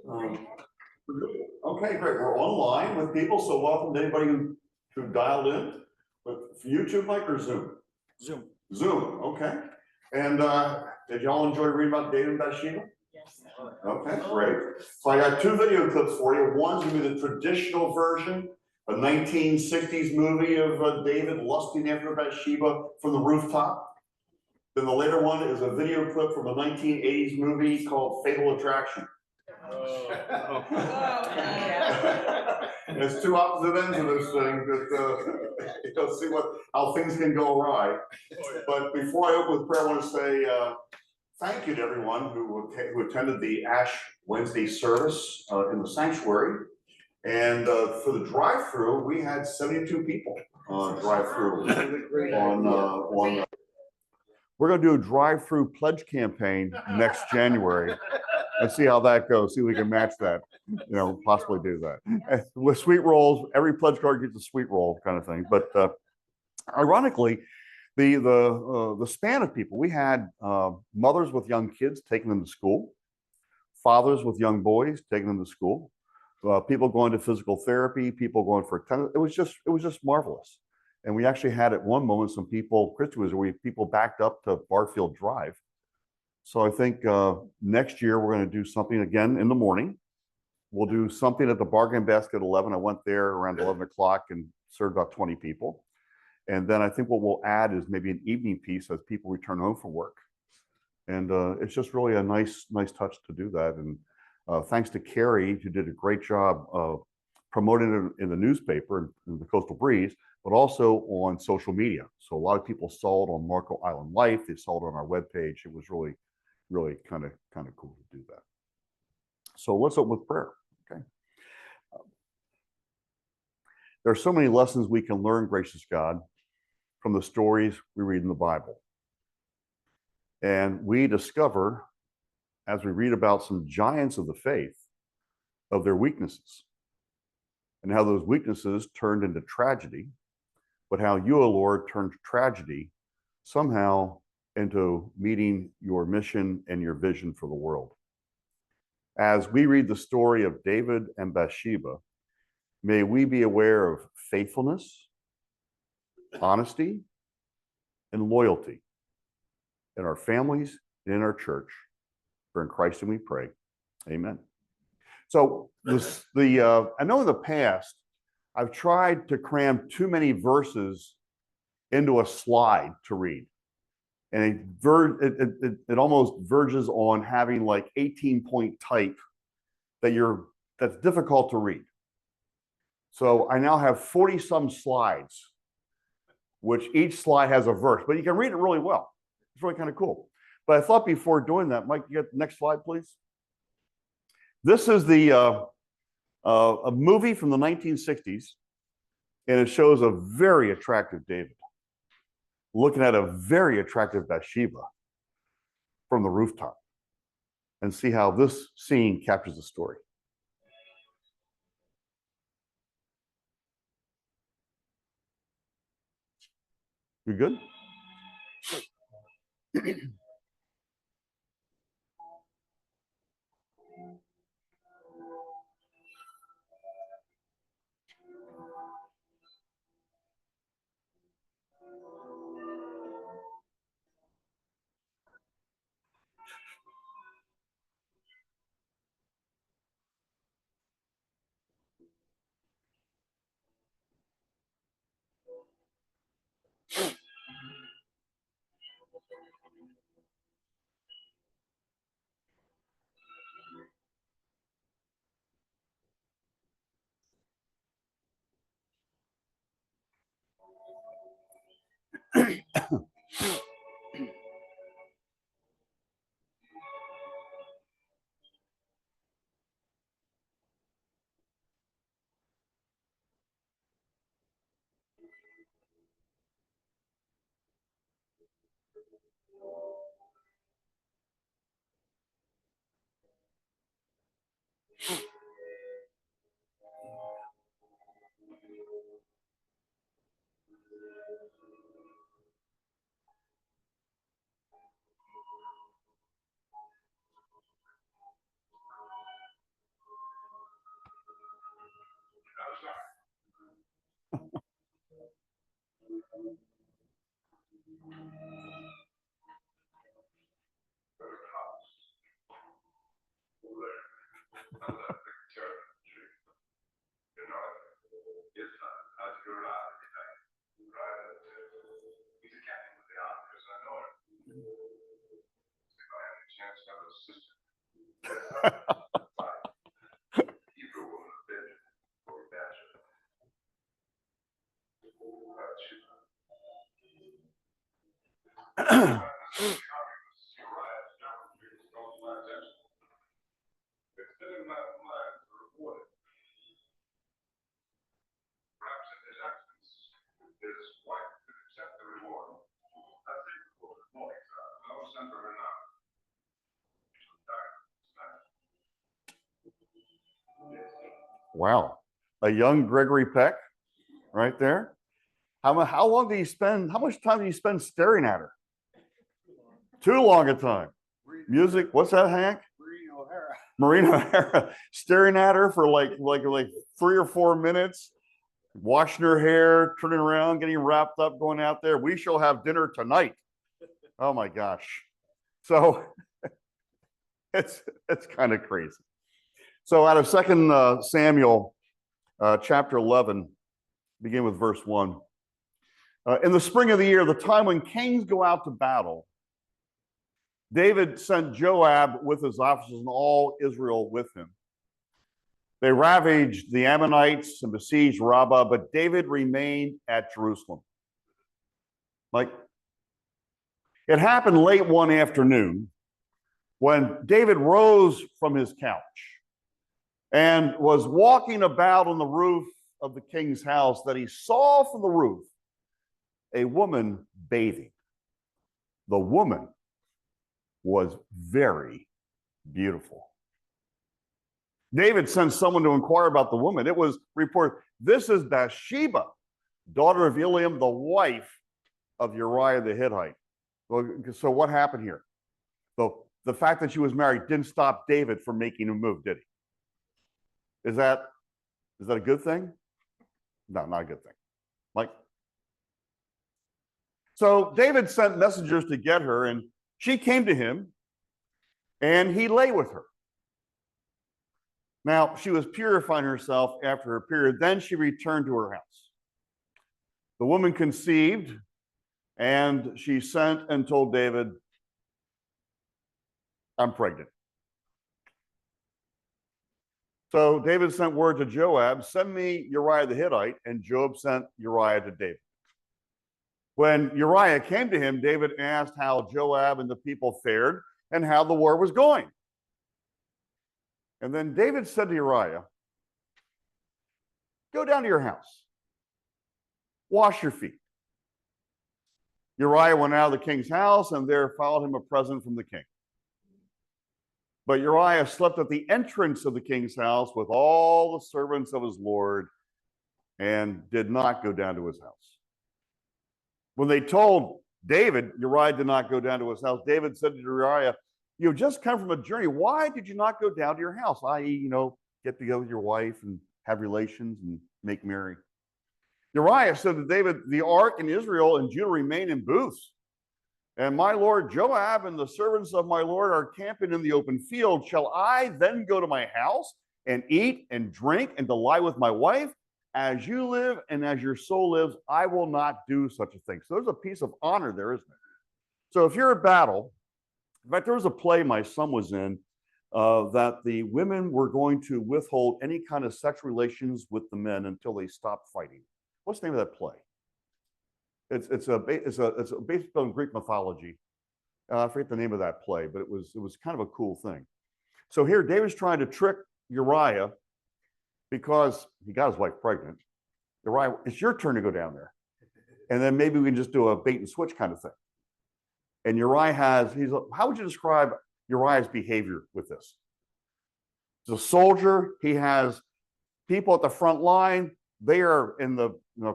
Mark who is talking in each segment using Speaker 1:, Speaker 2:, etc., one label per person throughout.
Speaker 1: Um, okay, great. We're online with people, so welcome to anybody who dialed in. But for YouTube, Mike, or Zoom?
Speaker 2: Zoom.
Speaker 1: Zoom, okay. And did y'all enjoy reading about David and Bathsheba?
Speaker 3: Yes.
Speaker 1: Okay, great. So I got two video clips for you. One's gonna be the traditional version, a 1960s movie of David lusting after Bathsheba from the rooftop. Then the later one is a video clip from a 1980s movie called Fatal Attraction. There's two opposite ends of this thing that you'll see how things can go awry. But before I open with prayer, I want to say thank you to everyone who attended the Ash Wednesday service in the sanctuary. And for the drive-through, we had 72 people drive-through on we're going to do a drive-through pledge campaign next January and see how that goes. See if we can match that, possibly do that. With sweet rolls, every pledge card gets a sweet roll kind of thing. But ironically, the span of people, we had mothers with young kids taking them to school, fathers with young boys taking them to school, people going to physical therapy, people going for tennis. It was just marvelous. And we actually had at one moment some people, people backed up to Barfield Drive. So I think next year we're going to do something again in the morning. We'll do something at the Bargain Basket at 11. I went there around 11 o'clock and served about 20 people. And then I think what we'll add is maybe an evening piece as people return home from work. And it's just really a nice touch to do that. And thanks to Carrie, who did a great job of promoting it in the newspaper, in the Coastal Breeze, but also on social media. So a lot of people saw it on Marco Island Life. They saw it on our webpage. It was really kind of cool to do that. So let's open with prayer. Okay. There are so many lessons we can learn, gracious God, from the stories we read in the Bible. And we discover, as we read about some giants of the faith, of their weaknesses and how those weaknesses turned into tragedy, but how you, O Lord, turned tragedy somehow into meeting your mission and your vision for the world. As we read the story of David and Bathsheba, may we be aware of faithfulness, honesty, and loyalty in our families and in our church. For in Christ we pray. Amen. So I know in the past, I've tried to cram too many verses into a slide to read. And it almost verges on having like 18-point type that's difficult to read. So I now have 40-some slides, which each slide has a verse, but you can read it really well. It's really kind of cool. But I thought before doing that, Mike, you get the next slide, please. This is a movie from the 1960s, and it shows a very attractive David looking at a very attractive Bathsheba from the rooftop, and see how this scene captures the story. You good? Wow. A young Gregory Peck right there. How long did he spend? How much time did he spend staring at her? Too long a time. Music. What's that, Hank? Marina O'Hara. Staring at her for like 3 or 4 minutes, washing her hair, turning around, getting wrapped up, going out there. We shall have dinner tonight. Oh my gosh. So it's kind of crazy. So out of 2 Samuel chapter 11, begin with verse 1. In the spring of the year, the time when kings go out to battle, David sent Joab with his officers and all Israel with him. They ravaged the Ammonites and besieged Rabbah, but David remained at Jerusalem. Like, it happened late one afternoon when David rose from his couch and was walking about on the roof of the king's house that he saw from the roof a woman bathing. The woman was very beautiful. David sent someone to inquire about the woman. It was reported, this is Bathsheba, daughter of Eliam, the wife of Uriah the Hittite. Well, so what happened here? The fact that she was married didn't stop David from making a move, did he? Is that a good thing? No, not a good thing. Like, so David sent messengers to get her, and she came to him, and he lay with her. Now, she was purifying herself after her period. Then she returned to her house. The woman conceived, and she sent and told David, I'm pregnant. So David sent word to Joab, send me Uriah the Hittite, and Joab sent Uriah to David. When Uriah came to him, David asked how Joab and the people fared and how the war was going. And then David said to Uriah, go down to your house, wash your feet. Uriah went out of the king's house, and there followed him a present from the king. But Uriah slept at the entrance of the king's house with all the servants of his lord and did not go down to his house. When they told David, Uriah did not go down to his house, David said to Uriah, you've just come from a journey. Why did you not go down to your house? I.e., get together with your wife and have relations and make merry. Uriah said to David, the ark and Israel and Judah remain in booths. And my lord Joab and the servants of my lord are camping in the open field. Shall I then go to my house and eat and drink and to lie with my wife? As you live and as your soul lives, I will not do such a thing. So there's a piece of honor there, isn't it? So if you're at battle, in fact, there was a play my son was in that the women were going to withhold any kind of sexual relations with the men until they stopped fighting. What's the name of that play? It's based on Greek mythology. I forget the name of that play, but it was kind of a cool thing. So here, David's trying to trick Uriah because he got his wife pregnant. Uriah, it's your turn to go down there, and then maybe we can just do a bait and switch kind of thing. And Uriah how would you describe Uriah's behavior with this? He's a soldier. He has people at the front line. They are in the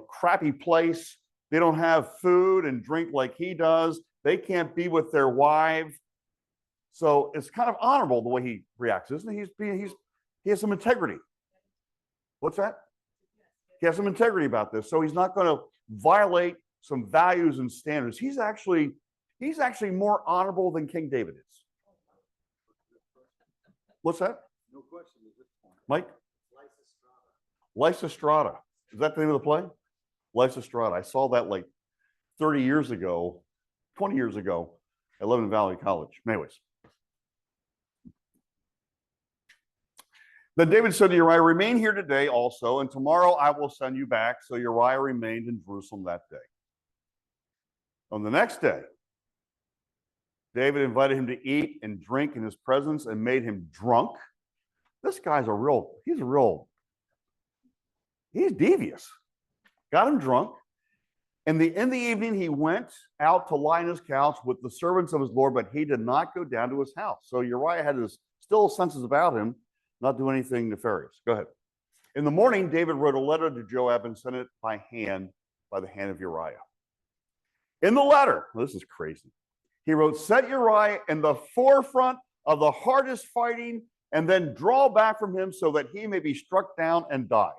Speaker 1: crappy place. They don't have food and drink like he does. They can't be with their wives. So it's kind of honorable the way he reacts, isn't it? He has some integrity. What's that? He has some integrity about this. So he's not going to violate some values and standards. He's actually more honorable than King David is. What's that?
Speaker 2: No question at this point.
Speaker 1: Mike? Lysistrata. Is that the name of the play? Lysistrata. I saw that like 30 years ago, 20 years ago at Lebanon Valley College. Anyways. Then David said to Uriah, remain here today also, and tomorrow I will send you back. So Uriah remained in Jerusalem that day. On the next day, David invited him to eat and drink in his presence and made him drunk. this guy's he's devious. Got him drunk. And in the evening, he went out to lie on his couch with the servants of his Lord, but he did not go down to his house. So Uriah had his still senses about him, not do anything nefarious. Go ahead. In the morning, David wrote a letter to Joab and sent it by the hand of Uriah. In the letter, this is crazy. He wrote, set Uriah in the forefront of the hardest fighting and then draw back from him so that he may be struck down and die.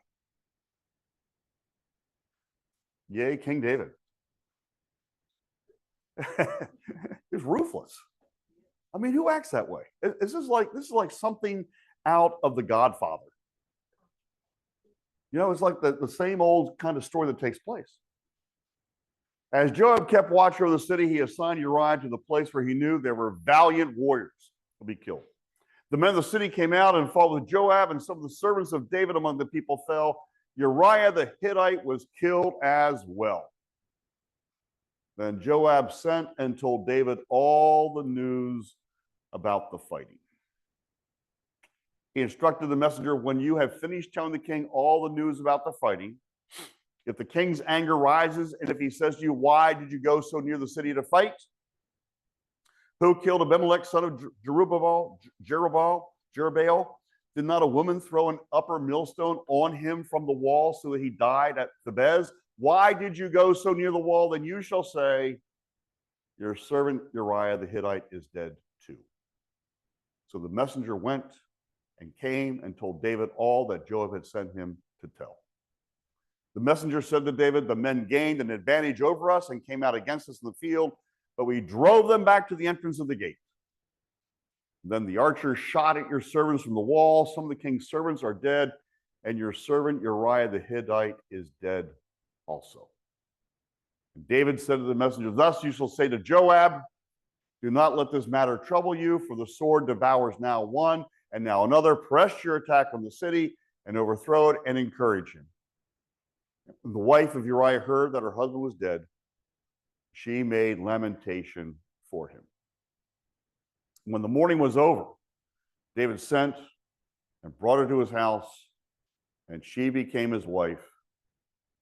Speaker 1: Yay, King David. He's ruthless. I mean, who acts that way? This is like something out of The Godfather. You know, it's like the same old kind of story that takes place. As Joab kept watch over the city, he assigned Uriah to the place where he knew there were valiant warriors to be killed. The men of the city came out and fought with Joab, and some of the servants of David among the people fell. Uriah the Hittite was killed as well. Then Joab sent and told David all the news about the fighting. He instructed the messenger, when you have finished telling the king all the news about the fighting, if the king's anger rises, and if he says to you, why did you go so near the city to fight? Who killed Abimelech, son of Jerubbaal? Did not a woman throw an upper millstone on him from the wall so that he died at Thebez? Why did you go so near the wall? Then you shall say, your servant Uriah the Hittite is dead too. So the messenger went and came and told David all that Joab had sent him to tell. The messenger said to David, the men gained an advantage over us and came out against us in the field, but we drove them back to the entrance of the gate. Then the archers shot at your servants from the wall. Some of the king's servants are dead, and your servant Uriah the Hittite is dead also. And David said to the messenger, thus you shall say to Joab, do not let this matter trouble you, for the sword devours now one and now another. Press your attack on the city and overthrow it and encourage him. The wife of Uriah heard that her husband was dead. She made lamentation for him. When the morning was over, David sent and brought her to his house, and she became his wife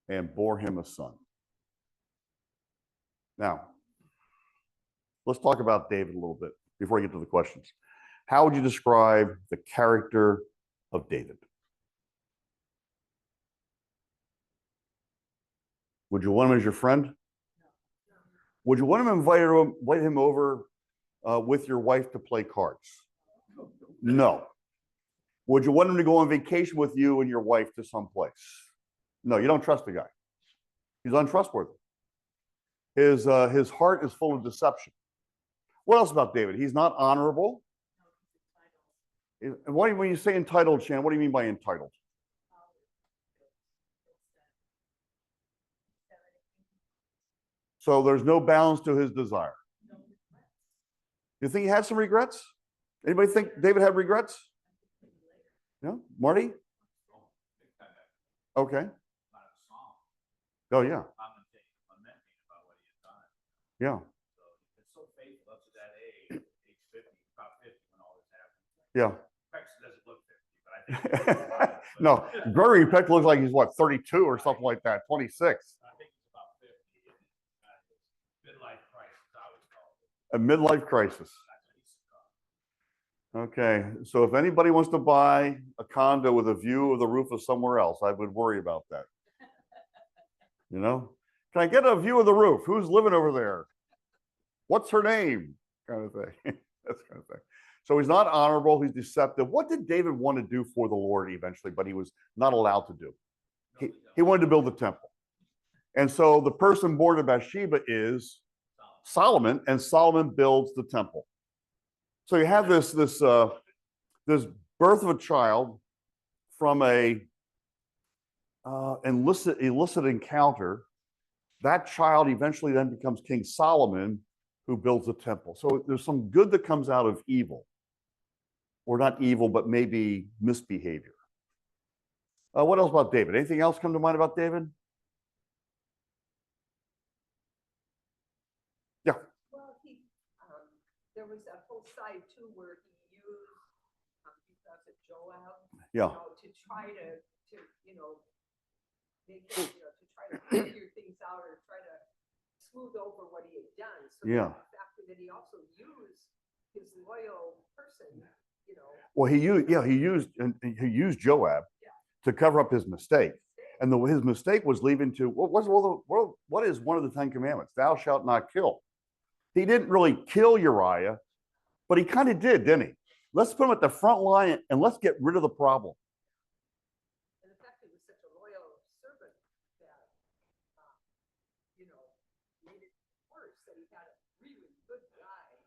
Speaker 1: and bore him a son. Now, let's talk about David a little bit before I get to the questions. How would you describe the character of David? Would you want him as your friend? Would you want him to invite him over with your wife to play cards? No. Would you want him to go on vacation with you and your wife to some place? No, you don't trust the guy. He's untrustworthy. His heart is full of deception. What else about David? He's not honorable. When you say entitled, Shan, what do you mean by entitled? So there's no bounds to his desire. You think he had some regrets? Anybody think David had regrets? Yeah, Marty? Okay. Oh yeah. Yeah. Yeah. No, Gregory Peck looks like he's what, 32 or something like that, 26. A midlife crisis. Okay, so if anybody wants to buy a condo with a view of the roof of somewhere else, I would worry about that. You know, can I get a view of the roof? Who's living over there? What's her name? Kind of thing. That's kind of thing. So he's not honorable, he's deceptive. What did David want to do for the Lord eventually, but he was not allowed to do? He wanted to build the temple. And so the person born of Bathsheba is Solomon, and Solomon builds the temple. So you have this birth of a child from a illicit encounter. That child eventually then becomes King Solomon, who builds the temple. So there's some good that comes out of evil, or not evil, but maybe misbehavior. What else about David? Anything else come to mind about David? Yeah.
Speaker 2: Well, there was that whole side too where he used, because of Joab,
Speaker 1: Yeah.
Speaker 2: to try to make it, to try to figure things out or try to smooth over what he had done. So
Speaker 1: Yeah.
Speaker 2: the fact that he also used his loyal person,
Speaker 1: Well, he used Joab to cover up his mistake. And his mistake was leaving to what is one of the 10 commandments? Thou shalt not kill. He didn't really kill Uriah, but he kind of did, didn't he? Let's put him at the front line and let's get rid of the problem.
Speaker 2: And the fact he was such a loyal servant that, made it worse that he had a really good guy,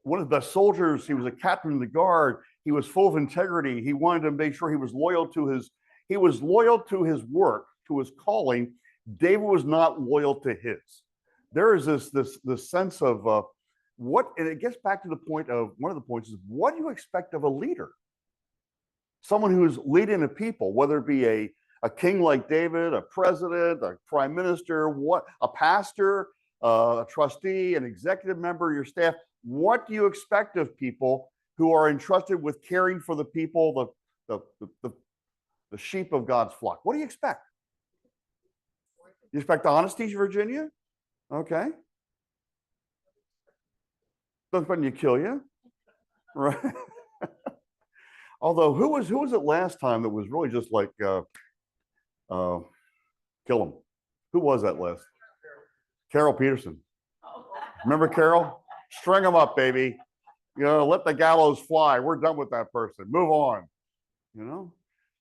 Speaker 1: one of the best soldiers. He was a captain in the guard. He was full of integrity. He wanted to make sure he was loyal to his work, to his calling. David was not loyal to his. There is this sense of and it gets back to the point of one of the points is, what do you expect of a leader? Someone who's leading a people, whether it be a king like David, a president, a prime minister, a pastor, a trustee, an executive member of your staff. What do you expect of people who are entrusted with caring for the people, the sheep of God's flock? What do you expect? You expect honesty, Virginia? Okay. Doesn't you kill you, right? Although who was it last time that was really just like kill him? Who was that last? Carol Peterson. Remember Carol? String them up, baby. Let the gallows fly. We're done with that person. Move on.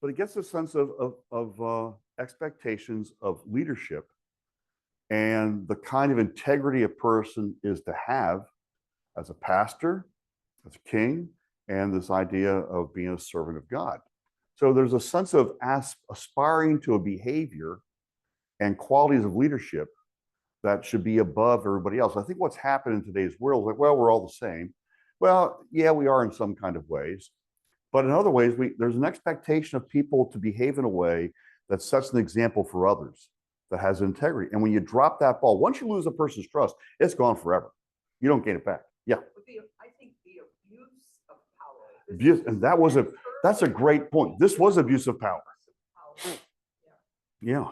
Speaker 1: But it gets a sense of expectations of leadership and the kind of integrity a person is to have as a pastor, as a king, and this idea of being a servant of God. So there's a sense of aspiring to a behavior and qualities of leadership that should be above everybody else. I think what's happened in today's world is like, well, we're all the same. Well, yeah, we are in some kind of ways. But in other ways, there's an expectation of people to behave in a way that sets an example for others, that has integrity. And when you drop that ball, once you lose a person's trust, it's gone forever. You don't gain it back. Yeah.
Speaker 2: I think the abuse of power.
Speaker 1: And that's a great point. This was abuse of power. Yeah.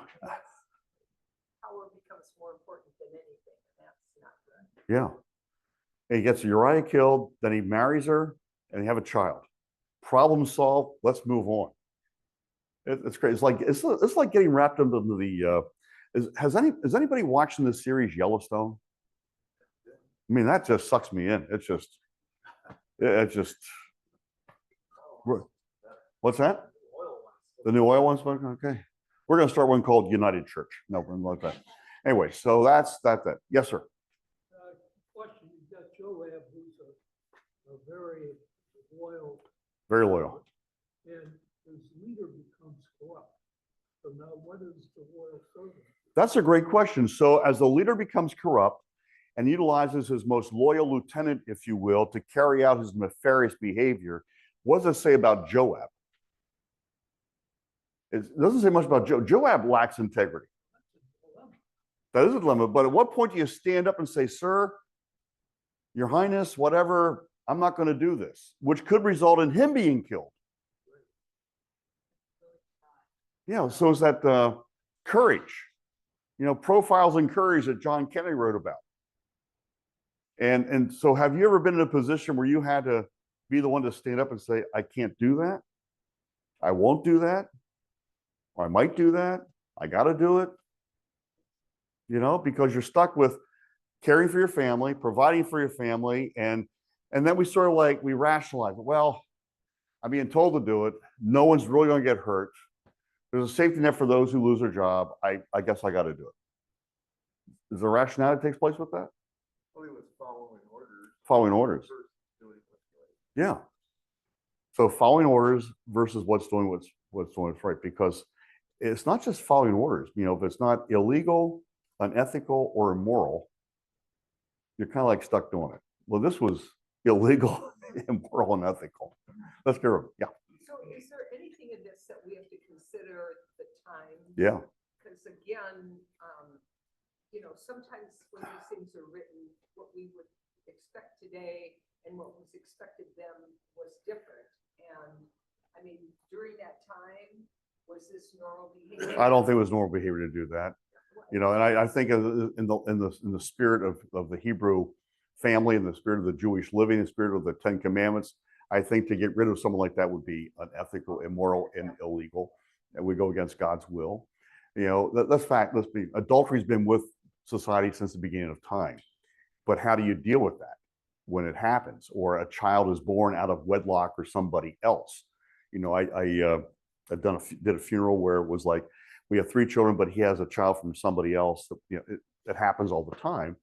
Speaker 2: Power becomes more important than anything, and that's not good.
Speaker 1: Yeah. And he gets Uriah killed, then he marries her, and they have a child. Problem solved. Let's move on. It's great. It's like getting wrapped into the. Is anybody watching this series Yellowstone? I mean, that just sucks me in. It's just. What's that? The new oil ones. Okay, we're gonna start one called United Church. No, like that. Anyway, so that's that. Yes, sir.
Speaker 3: Question: You've got Joab, who's a very loyal.
Speaker 1: Very loyal.
Speaker 3: And his leader becomes corrupt. So now, what is the loyal servant?
Speaker 1: That's a great question. So, as the leader becomes corrupt and utilizes his most loyal lieutenant, if you will, to carry out his nefarious behavior, what does it say about Joab? It doesn't say much about Joab. Joab lacks integrity. That is a dilemma. But at what point do you stand up and say, sir, your highness, whatever, I'm not going to do this, which could result in him being killed. Yeah, so is that courage, profiles in courage that John Kennedy wrote about. And so have you ever been in a position where you had to be the one to stand up and say, I can't do that, I won't do that, or I might do that, I got to do it, because you're stuck with caring for your family, providing for your family, and then we sort of we rationalize, well, I'm being told to do it, no one's really going to get hurt, there's a safety net for those who lose their job, I guess I got to do it. Is there rationale that takes place with that?
Speaker 4: Well, it was following orders.
Speaker 1: Following orders. Yeah. So following orders versus what's doing what's right, because it's not just following orders. If it's not illegal, unethical, or immoral, you're kind of stuck doing it. Well, this was illegal, immoral, and ethical. Let's get rid of it. Yeah.
Speaker 2: So is there anything in this that we have to consider the time?
Speaker 1: Yeah.
Speaker 2: Because again, sometimes when these things are written, what we would expect today and what was expected then was different. I mean, during that time, was this normal behavior?
Speaker 1: I don't think it was normal behavior to do that. You know, and I think in the spirit of the Hebrew family, in the spirit of the Jewish living, in the spirit of the Ten Commandments, I think to get rid of someone like that would be unethical, immoral, and illegal, and would go against God's will. You know, that's fact. Let's be. Adultery's been with society since the beginning of time, but how do you deal with that when it happens, or a child is born out of wedlock or somebody else? You know, I've did a funeral where it was like, we have 3 children, but he has a child from somebody else. You know, it happens all the time,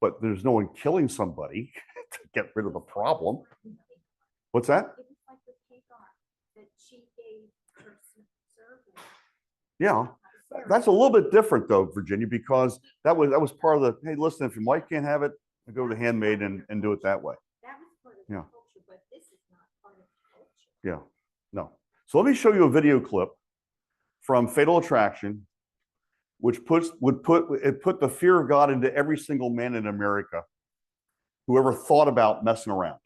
Speaker 1: but there's no one killing somebody to get rid of the problem. What's that?
Speaker 5: It was like with Hagar, that she gave her servant.
Speaker 1: Yeah, that's a little bit different though, Virginia, because that was part of the, hey, listen, if your wife can't have it, go to the handmaid and do it that way.
Speaker 5: That was part of
Speaker 1: Yeah.
Speaker 5: the culture, but this is not part of the culture.
Speaker 1: Yeah, no. So let me show you a video clip from Fatal Attraction, which put the fear of God into every single man in America who ever thought about messing around.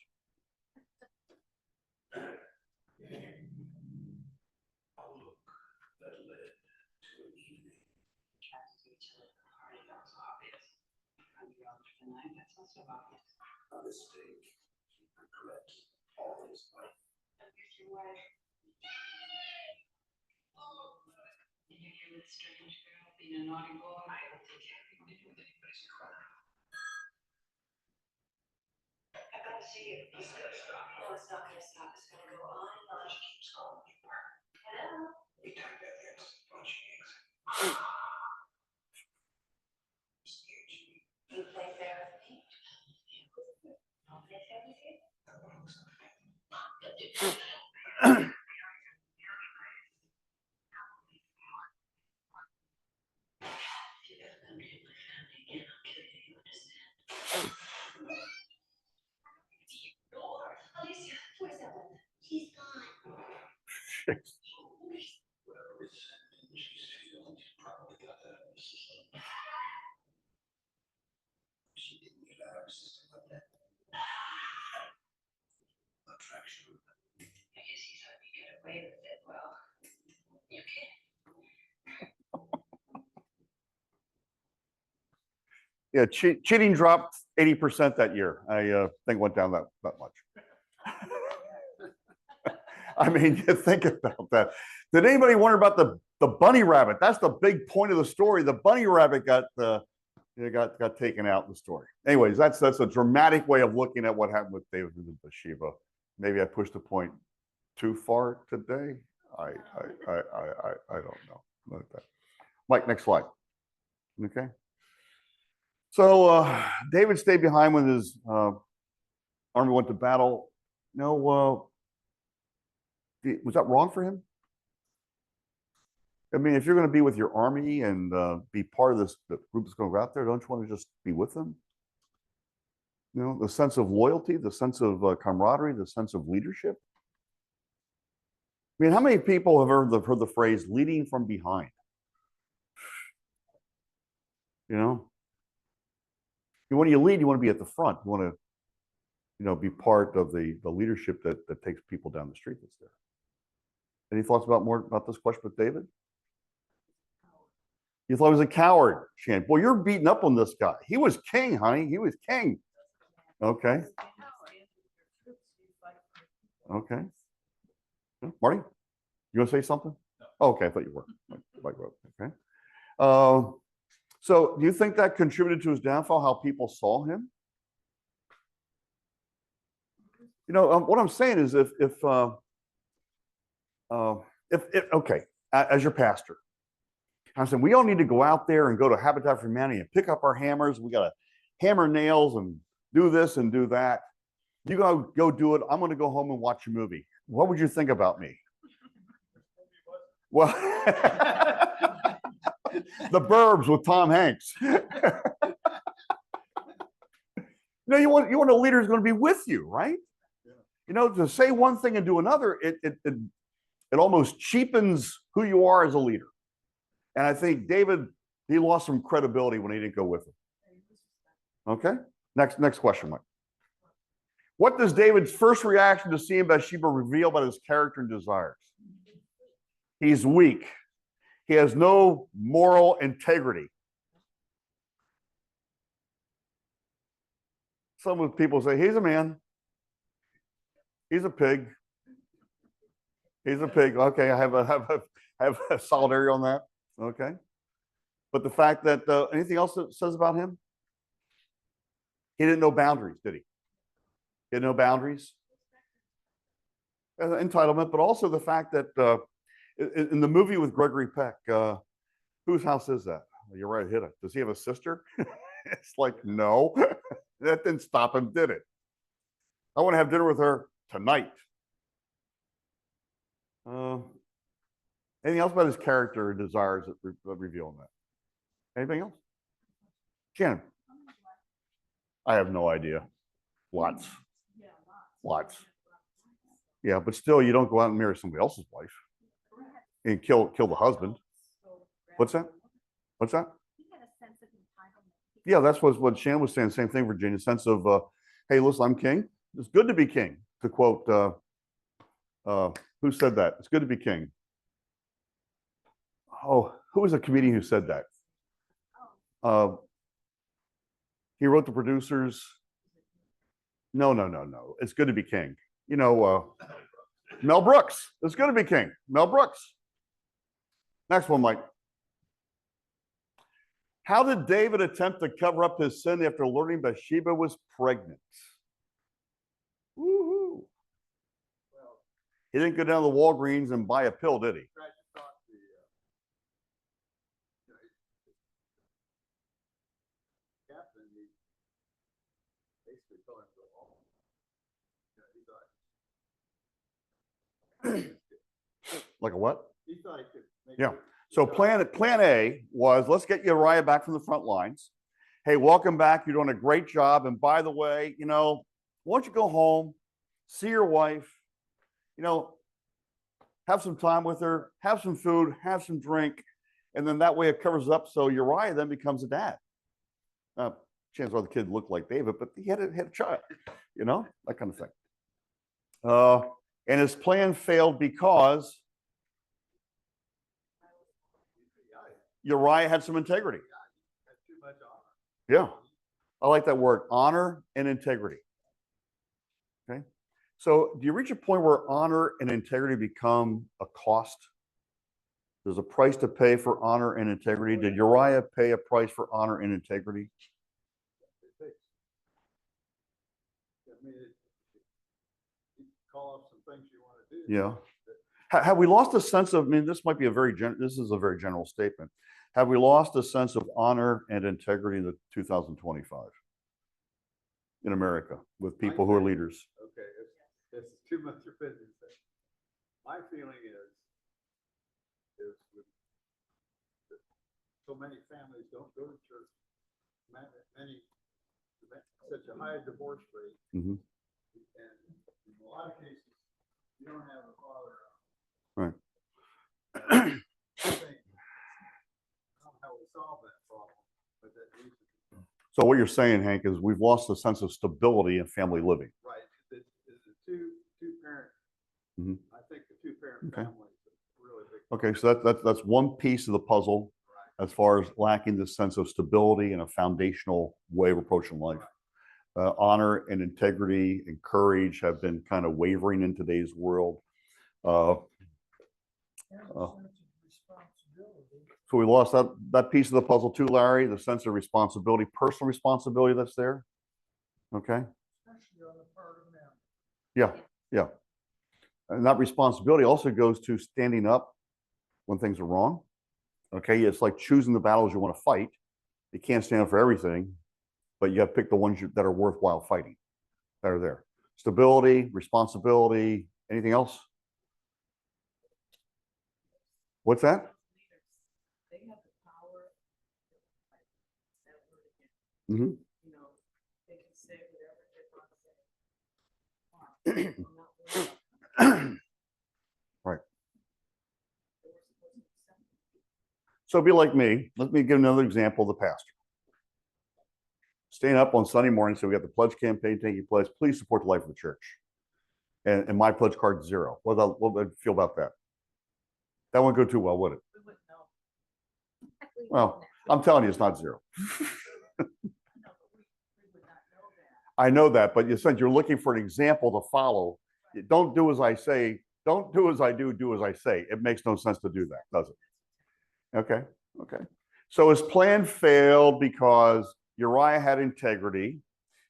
Speaker 6: A mistake, regret, all his life.
Speaker 7: Did you hear that strange girl being a naughty boy? I don't think having to do with anybody's crime. I gotta see you. It's gonna stop. No, it's not gonna stop. It's gonna go on and on. She keeps calling me Bart. Hello?
Speaker 6: We tied that there to the punching eggs.
Speaker 7: You play fair with me? I'll play fair with you.
Speaker 6: That one was not it.
Speaker 7: If you ever come near my family again, I'll kill you. You understand? Alicia, where's that one? She's gone.
Speaker 6: Whatever resentment she's feeling, she's probably got that in the system. She didn't get out of her system like that. Attraction.
Speaker 7: I guess he thought he got away with it. Well, you can.
Speaker 1: Yeah, cheating dropped 80% that year. I think went down that much. I mean, you think about that. Did anybody wonder about the bunny rabbit? That's the big point of the story. The bunny rabbit got taken out in the story. Anyways, that's a dramatic way of looking at what happened with David and Bathsheba. Maybe I pushed the point too far today. I don't know. Like that. Mike, next slide. Okay. So David stayed behind when his army went to battle. No, was that wrong for him? I mean, if you're going to be with your army and be part of the group that's going to go out there, don't you want to just be with them? You know, the sense of loyalty, the sense of camaraderie, the sense of leadership. I mean, how many people have heard the phrase "leading from behind"? You know, when you lead, you want to be at the front. You want to, you know, be part of the leadership that takes people down the street that's there. Any thoughts about this question with David? You thought he was a coward, Shan. Boy, you're beating up on this guy. He was king, honey. He was king. Okay. Okay. Marty, you want to say something? No. Oh, okay, I thought you were. Okay. So do you think that contributed to his downfall, how people saw him? You know, what I'm saying is okay, as your pastor, I'm saying we all need to go out there and go to Habitat for Humanity and pick up our hammers. We got to hammer nails and do this and do that. You go do it. I'm going to go home and watch a movie. What would you think about me? Well, The Burbs with Tom Hanks. You know, you want a leader who's going to be with you, right? Yeah. You know, to say one thing and do another, it almost cheapens who you are as a leader. And I think David, he lost some credibility when he didn't go with him. Okay, next question, Mike. What does David's first reaction to seeing Bathsheba reveal about his character and desires? He's weak. He has no moral integrity. Some people say he's a man. He's a pig. He's a pig. Okay, I have a solidarity on that. Okay. But the fact that anything else that says about him? He didn't know boundaries, did he? He had no boundaries. Entitlement, but also the fact that in the movie with Gregory Peck, whose house is that? You're right, hit it. Does he have a sister? It's like, no. That didn't stop him, did it? I want to have dinner with her tonight. Anything else about his character and desires that reveal that? Anything else? Shannon? I have no idea. Lots. Lots. Yeah, but still, you don't go out and marry somebody else's wife and kill the husband. What's that? What's that? Yeah, that's what Shannon was saying. Same thing, Virginia. Sense of, hey, listen, I'm king. It's good to be king. To quote, who said that? It's good to be king. Oh, who was a comedian who said that? He wrote the producers. No. It's good to be king. You know, Mel Brooks. It's good to be king. Mel Brooks. Next one, Mike. How did David attempt to cover up his sin after learning Bathsheba was pregnant? Woohoo.
Speaker 4: Well,
Speaker 1: He didn't go down to the Walgreens and buy a pill, did he?
Speaker 4: tried to talk to captain. He basically told him to go home. He thought
Speaker 1: Like a what?
Speaker 4: he could make
Speaker 1: Yeah.
Speaker 4: it-
Speaker 1: So plan A was, let's get Uriah back from the front lines. Hey, welcome back. You're doing a great job. And by the way, you know, why don't you go home, see your wife, you know, have some time with her, have some food, have some drink, and then that way it covers up. So Uriah then becomes a dad. Chances are the kid looked like David, but he had a child, you know, that kind of thing. And his plan failed because Uriah had some integrity.
Speaker 4: had too much honor.
Speaker 1: Yeah, I like that word, honor and integrity. Okay, so do you reach a point where honor and integrity become a cost? There's a price to pay for honor and integrity. Did Uriah pay a price for honor and integrity?
Speaker 4: I mean, you call up some things you want to do.
Speaker 1: Yeah. Have we lost a sense of, I mean, this might be this is a very general statement. Have we lost a sense of honor and integrity in the 2025 in America with people who are leaders?
Speaker 4: Okay, it's too much your business. My feeling is with so many families don't go to church. Many such a high divorce rate,
Speaker 1: Mhm.
Speaker 4: and in a lot of cases, you don't have a father.
Speaker 1: Right.
Speaker 4: I think, I don't know how we solve that problem, but that needs to be
Speaker 1: So what you're saying, Hank, is we've lost a sense of stability in family living.
Speaker 4: right. It's a two parent.
Speaker 1: Mhm.
Speaker 4: I think the two parent
Speaker 1: Okay.
Speaker 4: family is a really big.
Speaker 1: Okay, so that's one piece of the puzzle as far as lacking the sense of stability and a foundational way of approaching life. Honor and integrity and courage have been kind of wavering in today's world. So we lost that piece of the puzzle too, Larry, the sense of responsibility, personal responsibility that's there. Okay. Yeah. And that responsibility also goes to standing up when things are wrong. Okay. It's like choosing the battles you want to fight. You can't stand up for everything, but you got to pick the ones that are worthwhile fighting, that are there. Stability, responsibility, anything else? What's that?
Speaker 2: They have the power.
Speaker 1: Mm-hmm.
Speaker 2: You know, they can say whatever they want to say.
Speaker 1: Right. So be like me. Let me give another example of the pastor. staying up on Sunday morning, so we got the pledge campaign taking place. Please support the life of the church. And my pledge card is 0. What do you feel about that? That won't go too well, would it? Well, I'm telling you, it's not 0. I know that, but you said you're looking for an example to follow. Don't do as I say. Don't do as I do. Do as I say. It makes no sense to do that, does it? Okay. Okay. So his plan failed because Uriah had integrity.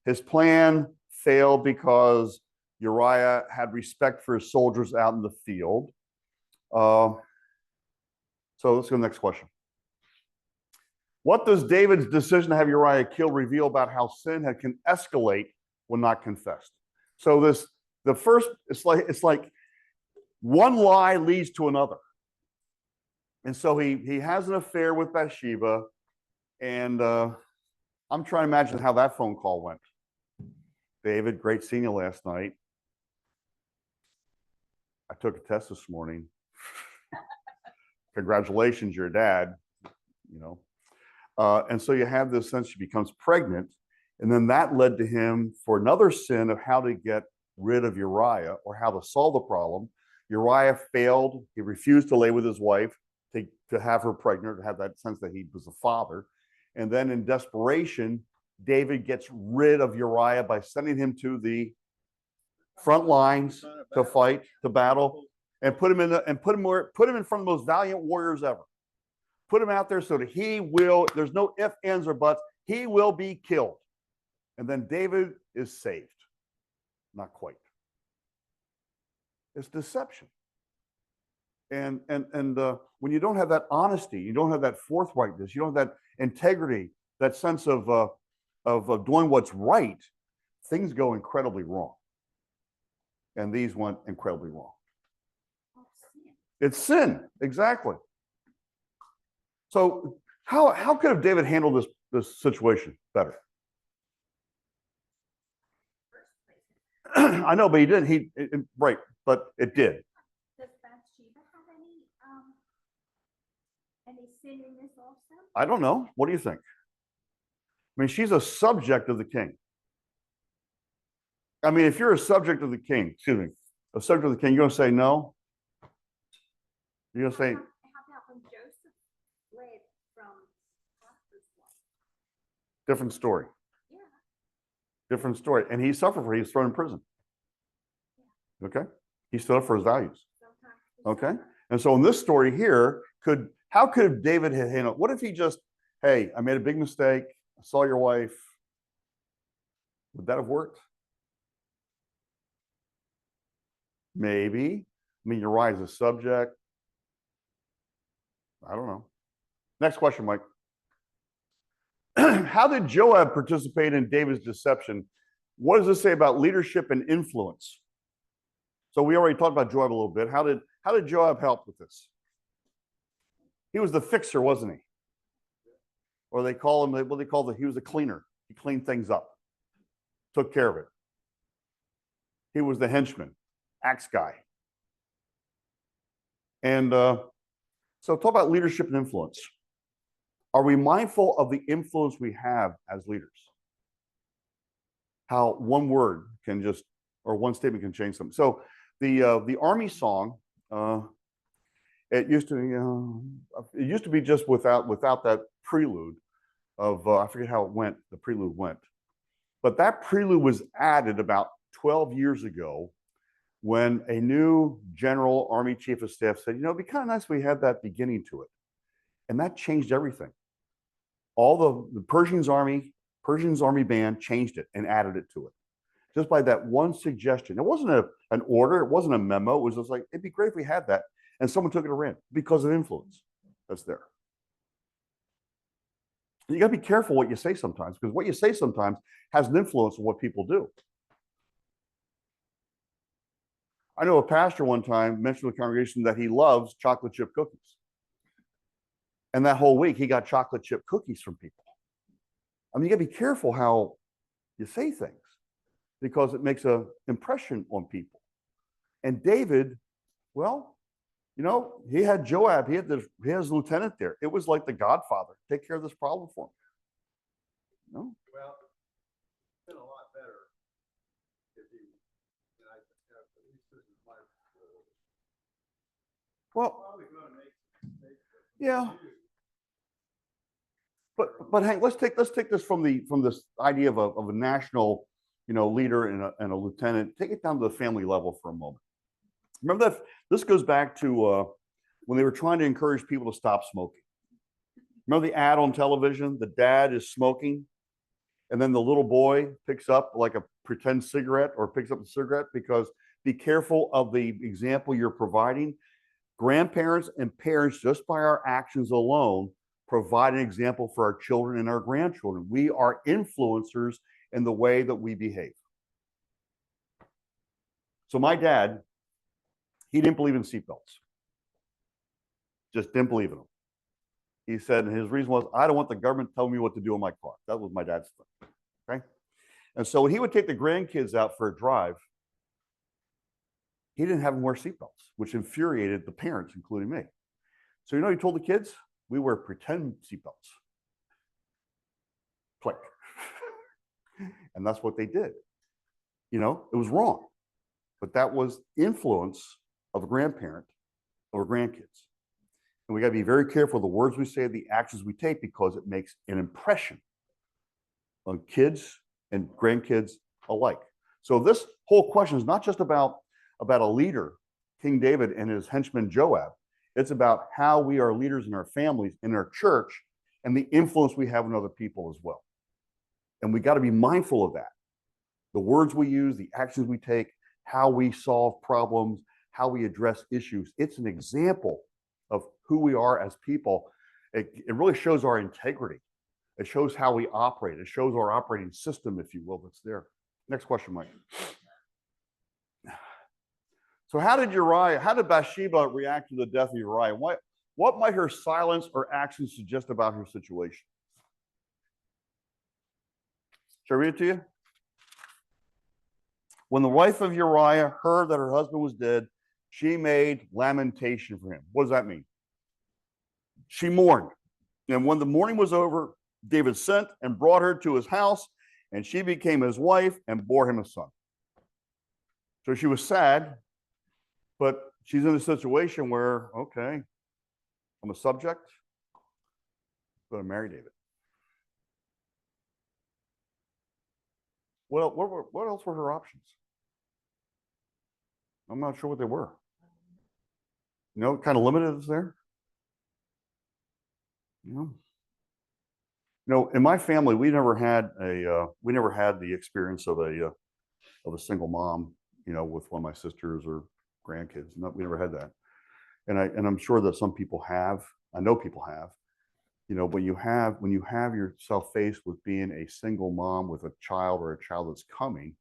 Speaker 1: His plan failed because Uriah had respect for his soldiers out in the field. So let's go to the next question. What does David's decision to have Uriah killed reveal about how sin can escalate when not confessed? So it's like one lie leads to another. And so he has an affair with Bathsheba, and I'm trying to imagine how that phone call went. David, great seeing you last night. I took a test this morning. Congratulations, your dad. You know. And so you have this sense she becomes pregnant, and then that led to him for another sin of how to get rid of Uriah or how to solve the problem. Uriah failed. He refused to lay with his wife to have her pregnant, to have that sense that he was a father. And then in desperation, David gets rid of Uriah by sending him to the front lines to fight, to battle, and put him in front of the most valiant warriors ever. Put him out there so that there's no ifs, ands, or buts, he will be killed. And then David is saved. Not quite. It's deception. And when you don't have that honesty, you don't have that forthrightness, you don't have that integrity, that sense of doing what's right, things go incredibly wrong. And these went incredibly wrong. It's sin, exactly. So how could have David handled this situation better? I know, but he didn't. Right, but it did.
Speaker 5: Does Bathsheba have any sin in this also?
Speaker 1: I don't know. What do you think? I mean, she's a subject of the king. I mean, if you're a subject of the king, you're going to say no? You're going to say,
Speaker 5: How about when Joseph fled from Potiphar's wife?
Speaker 1: different story.
Speaker 5: Yeah.
Speaker 1: Different story. And he suffered for it. He was thrown in prison. Okay? He stood up for his values. Okay? And so in this story here, how could David have handled? What if he just, hey, I made a big mistake. I saw your wife. Would that have worked? Maybe. I mean, Uriah is a subject. I don't know. Next question, Mike. How did Joab participate in David's deception? What does this say about leadership and influence? So we already talked about Joab a little bit. How did Joab help with this? He was the fixer, wasn't he? Or he was a cleaner. He cleaned things up, took care of it. He was the henchman, axe guy. And so talk about leadership and influence. Are we mindful of the influence we have as leaders? How one word or one statement can change something. So the army song, it used to be just without that prelude of I forget how it went. The prelude went, but that prelude was added about 12 years ago when a new general army chief of staff said, it'd be kind of nice if we had that beginning to it, and that changed everything. All the Persian's army band changed it and added it to it, just by that one suggestion. It wasn't an order, it wasn't a memo. It was just like, it'd be great if we had that, and someone took it and ran because of influence that's there. You got to be careful what you say sometimes, because what you say sometimes has an influence on what people do. I know a pastor one time mentioned to the congregation that he loves chocolate chip cookies. And that whole week, he got chocolate chip cookies from people. I mean, you got to be careful how you say things, because it makes an impression on people. And David, well, he had Joab, he had his lieutenant there. It was like the Godfather. Take care of this problem for him.
Speaker 4: Well,
Speaker 1: Well,
Speaker 4: Probably gonna make mistakes,
Speaker 1: yeah. But Hank, let's take this from this idea of a national, leader and a lieutenant. Take it down to the family level for a moment. Remember that this goes back to when they were trying to encourage people to stop smoking. Remember the ad on television? The dad is smoking, and then the little boy picks up like a pretend cigarette or picks up a cigarette because be careful of the example you're providing. Grandparents and parents, just by our actions alone, provide an example for our children and our grandchildren. We are influencers in the way that we behave. So my dad, he didn't believe in seatbelts. Just didn't believe in them. He said, and his reason was, I don't want the government telling me what to do in my car. That was my dad's thing. Okay. And so when he would take the grandkids out for a drive, he didn't have them wear seatbelts, which infuriated the parents, including me. So he told the kids, we wear pretend seatbelts. Click. And that's what they did. It was wrong. But that was influence of a grandparent or grandkids. And we got to be very careful of the words we say, the actions we take, because it makes an impression on kids and grandkids alike. So this whole question is not just about a leader, King David and his henchman Joab. It's about how we are leaders in our families, in our church, and the influence we have on other people as well. And we got to be mindful of that. The words we use, the actions we take, how we solve problems, how we address issues. It's an example of who we are as people. It really shows our integrity. It shows how we operate. It shows our operating system, if you will, that's there. Next question, Mike. So how did Bathsheba react to the death of Uriah? What might her silence or actions suggest about her situation? Shall I read it to you? When the wife of Uriah heard that her husband was dead, she made lamentation for him. What does that mean? She mourned. And when the mourning was over, David sent and brought her to his house, and she became his wife and bore him a son. So she was sad, but she's in a situation where, okay, I'm a subject, I'm going to marry David. What else were her options? I'm not sure what they were. Kind of limited is there. In my family, we never had the experience of a single mom, with one of my sisters or grandkids. No, we never had that. And I'm sure that some people have. I know people have. But when you have yourself faced with being a single mom with a child or a child that's coming,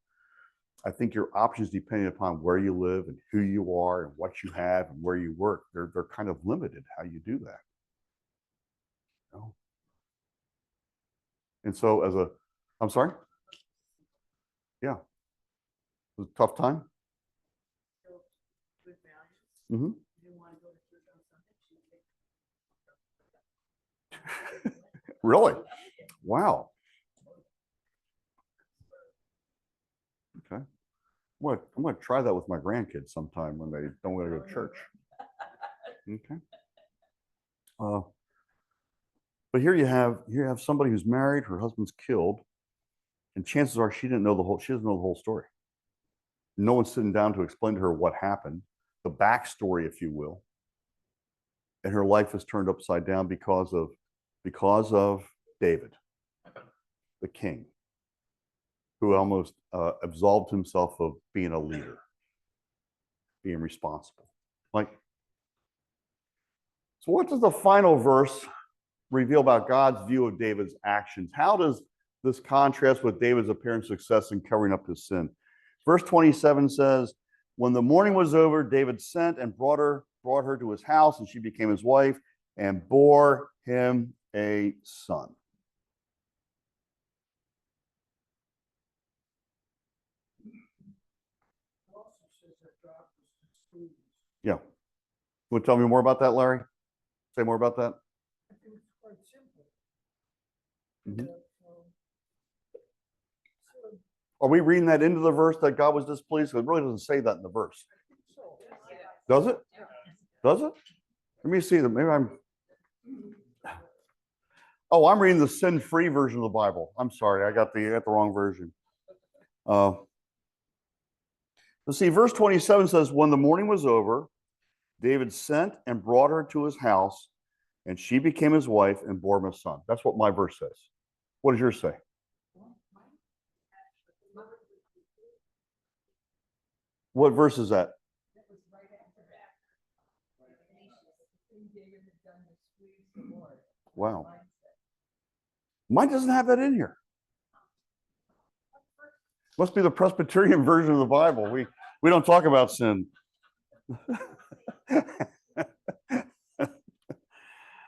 Speaker 1: I think your options, depending upon where you live and who you are and what you have and where you work, they're kind of limited how you do that. And so I'm sorry? Yeah. It was a tough time.
Speaker 2: So, good values.
Speaker 1: Mm-hmm.
Speaker 2: You didn't want to go to church on Sunday?
Speaker 1: Really? Wow. Okay. I'm going to try that with my grandkids sometime when they don't want to go to church. Okay. But here you have somebody who's married, her husband's killed, and chances are she doesn't know the whole story. No one's sitting down to explain to her what happened, the backstory, if you will. And her life is turned upside down because of David, the king, who almost absolved himself of being a leader, being responsible. So what does the final verse reveal about God's view of David's actions? How does this contrast with David's apparent success in covering up his sin? Verse 27 says, when the mourning was over, David sent and brought her to his house, and she became his wife and bore him a son. Yeah. You want to tell me more about that, Larry? Say more about that?
Speaker 3: I think it's quite simple.
Speaker 1: Mhm.
Speaker 3: So,
Speaker 1: Are we reading that into the verse that God was displeased? It really doesn't say that in the verse.
Speaker 3: so,
Speaker 1: Does it? Does it? Let me see them. Maybe I'm. Oh, I'm reading the sin-free version of the Bible. I'm sorry, I got the wrong version. Let's see, verse 27 says, when the morning was over, David sent and brought her to his house, and she became his wife and bore him a son. That's what my verse says. What does yours say? What verse is that?
Speaker 2: That was right after that. The thing David had done to please the Lord.
Speaker 1: Wow.
Speaker 2: Mine said.
Speaker 1: Mine doesn't have that in here. Must be the Presbyterian version of the Bible. We don't talk about sin.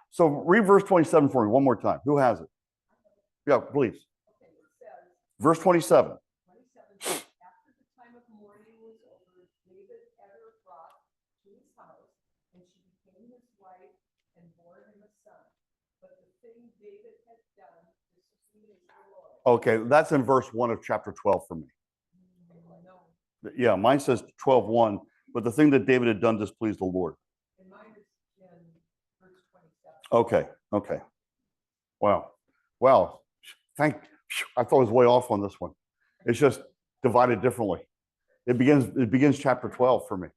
Speaker 1: So read verse 27 for me one more time. Who has it? Yeah, please.
Speaker 2: Okay, it says,
Speaker 1: Verse 27.
Speaker 2: 27, after the time of mourning was over, David had her brought to his house, and she became his wife and bore him a son. But the thing David had done displeased the Lord.
Speaker 1: Okay, that's in verse 1 of chapter 12 for me.
Speaker 2: No,
Speaker 1: Yeah, mine says 12:1, but the thing that David had done displeased the Lord.
Speaker 2: and mine is in verse 27.
Speaker 1: Okay. Wow. I thought I was way off on this one. It's just divided differently. It begins chapter 12 for me.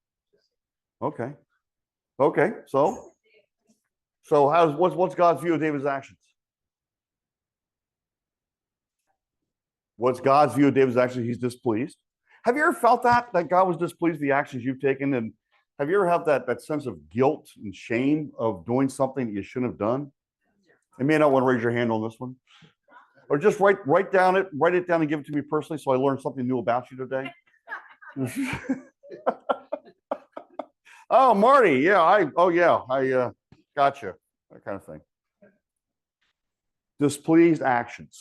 Speaker 1: Okay. So what's God's view of David's actions? What's God's view of David's actions? He's displeased. Have you ever felt that God was displeased with the actions you've taken? And have you ever had that sense of guilt and shame of doing something that you shouldn't have done? You may not want to raise your hand on this one. Or just write it down and give it to me personally so I learn something new about you today. Oh, Marty, yeah, I gotcha. That kind of thing. Displeased actions.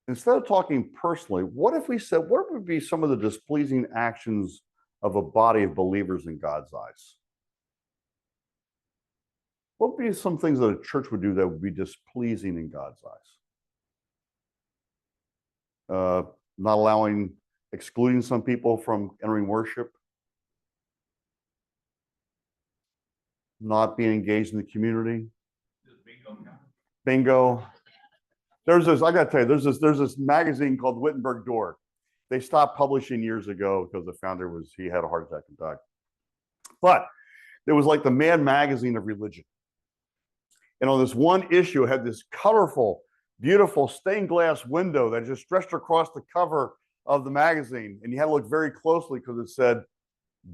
Speaker 1: Instead of talking personally, what if we said, what would be some of the displeasing actions of a body of believers in God's eyes? What would be some things that a church would do that would be displeasing in God's eyes? Not excluding some people from entering worship, not being engaged in the community. Bingo. I got to tell you, there's this magazine called Wittenberg Door. They stopped publishing years ago because the founder he had a heart attack and died. But it was like the Mad Magazine of religion. And on this one issue, it had this colorful, beautiful stained glass window that just stretched across the cover of the magazine. And you had to look very closely because it said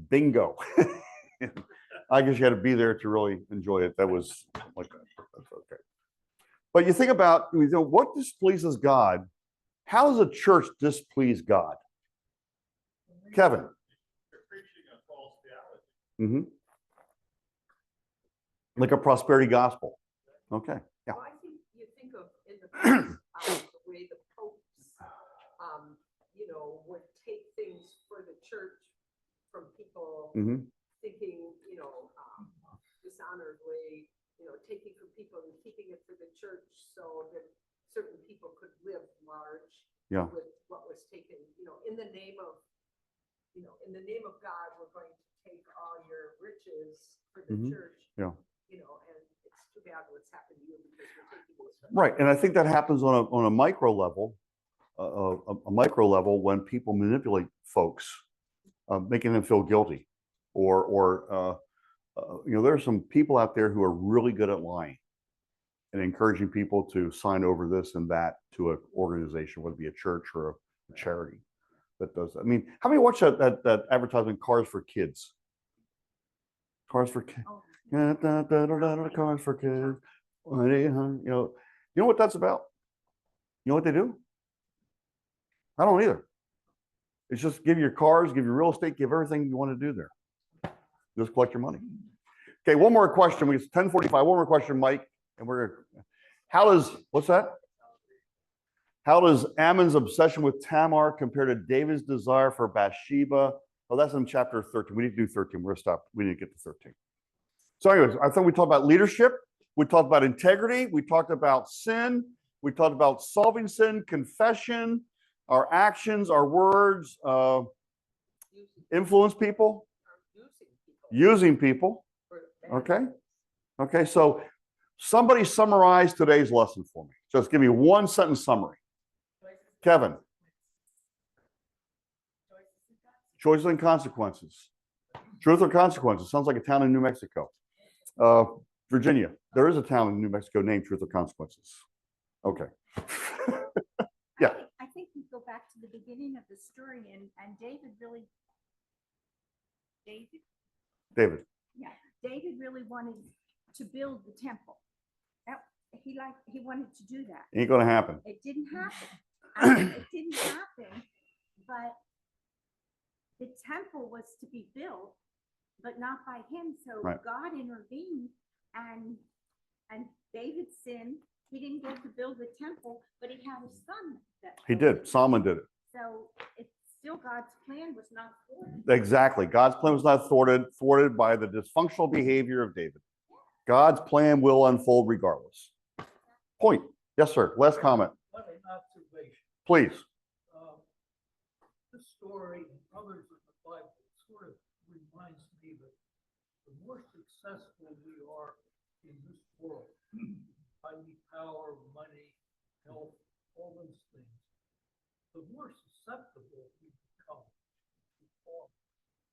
Speaker 1: bingo. I guess you had to be there to really enjoy it. That was like that. That's okay. But you think about, what displeases God? How does a church displease God? Kevin.
Speaker 6: You're preaching a false theology.
Speaker 1: Mm-hmm. Like a prosperity gospel. Okay. Yeah.
Speaker 2: Well, I think you think of in the past, the way the popes, would take things for the church from people
Speaker 1: Mm-hmm.
Speaker 2: thinking, dishonorably, taking from people and keeping it for the church so that certain people could live large.
Speaker 1: Yeah.
Speaker 2: With what was taken, in the name of God, we're going to take all your riches for the
Speaker 1: Mhm.
Speaker 2: church.
Speaker 1: Yeah.
Speaker 2: And it's too bad what's happened to you because we're taking this.
Speaker 1: Right. And I think that happens on a micro level, when people manipulate folks, making them feel guilty, or there are some people out there who are really good at lying and encouraging people to sign over this and that to an organization, whether it be a church or a charity that does that. I mean, how many watch that advertisement, Cars for Kids? Cars for Kids. Cars for Kids. You know what that's about? You know what they do? I don't either. It's just give your cars, give your real estate, give everything you want to do there. Just collect your money. Okay, one more question. It's 10:45. One more question, Mike. And what's that? How does Ammon's obsession with Tamar compare to David's desire for Bathsheba? Oh, that's in chapter 13. We need to do 13. We're going to stop. We didn't get to 13. So anyways, I thought we talked about leadership. We talked about integrity. We talked about sin. We talked about solving sin, confession, our actions, our words, influence people, using people. Okay. Okay. So somebody summarize today's lesson for me. Just give me one sentence summary. Kevin. Choices and consequences. Truth or consequences. Sounds like a town in New Mexico. Virginia. There is a town in New Mexico named Truth or Consequences. Okay. Yeah.
Speaker 5: I think we go back to the beginning of the story and David really,
Speaker 1: David.
Speaker 5: yeah, David really wanted to build the temple. He wanted to do that.
Speaker 1: Ain't gonna happen.
Speaker 5: It didn't happen. It didn't happen, but the temple was to be built, but not by him. So
Speaker 1: Right.
Speaker 5: God intervened and David sinned. He didn't get to build the temple, but he had a son that
Speaker 1: He
Speaker 5: built
Speaker 1: did.
Speaker 5: it.
Speaker 1: Solomon did it.
Speaker 5: So it's still God's plan was not thwarted.
Speaker 1: Exactly. God's plan was not thwarted by the dysfunctional behavior of David. God's plan will unfold regardless. Point. Yes, sir. Last comment,
Speaker 3: What an observation.
Speaker 1: please.
Speaker 3: This story and others in the Bible sort of reminds me that the more successful we are in this world, finding power, money, health, all those things, the more susceptible we become to fall.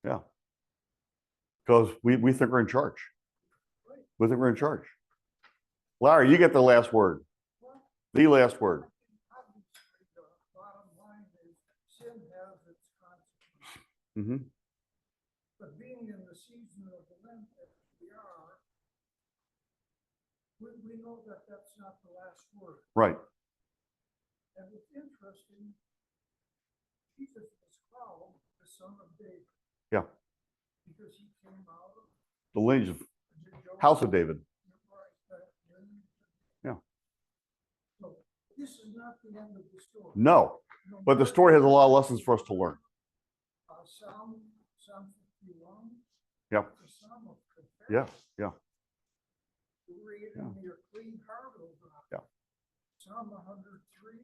Speaker 1: Yeah. Because we think we're in charge. We think we're in charge. Larry, you get the last word. The last word.
Speaker 3: Obviously, the bottom line is sin has its consequences.
Speaker 1: Mm-hmm.
Speaker 3: But being in the season of Lent that we are, we know that that's not the last word.
Speaker 1: Right.
Speaker 3: And it's interesting, Jesus was called the Son of David.
Speaker 1: Yeah.
Speaker 3: Because he came out of
Speaker 1: The lineage of
Speaker 3: the
Speaker 1: House of David. Yeah.
Speaker 3: So this is not the end of the story.
Speaker 1: No, but the story has a lot of lessons for us to learn.
Speaker 3: Psalm 51.
Speaker 1: Yep.
Speaker 3: It's a psalm of confession.
Speaker 1: Yeah. Yeah.
Speaker 3: You read
Speaker 1: Yeah.
Speaker 3: in your clean heart, O God.
Speaker 1: Yeah.
Speaker 3: Psalm 103.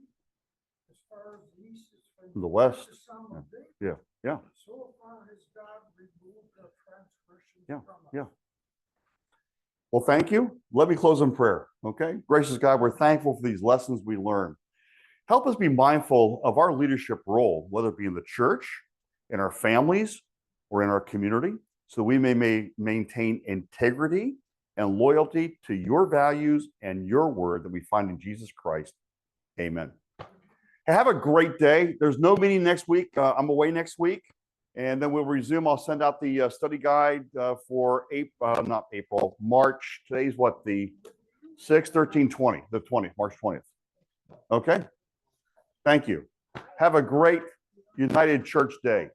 Speaker 3: As far as the east is from
Speaker 1: The west.
Speaker 3: the Psalm of David.
Speaker 1: Yeah. Yeah.
Speaker 3: So far has God removed our transgressions
Speaker 1: Yeah,
Speaker 3: from us.
Speaker 1: yeah. Well, thank you. Let me close in prayer. Okay. Gracious God, we're thankful for these lessons we learn. Help us be mindful of our leadership role, whether it be in the church, in our families, or in our community, so we may maintain integrity and loyalty to your values and your word that we find in Jesus Christ. Amen. Have a great day. There's no meeting next week. I'm away next week, and then we'll resume. I'll send out the study guide for March. Today's what, the 6th, 13, 20, the 20th, March 20th. Okay. Thank you. Have a great United Church Day.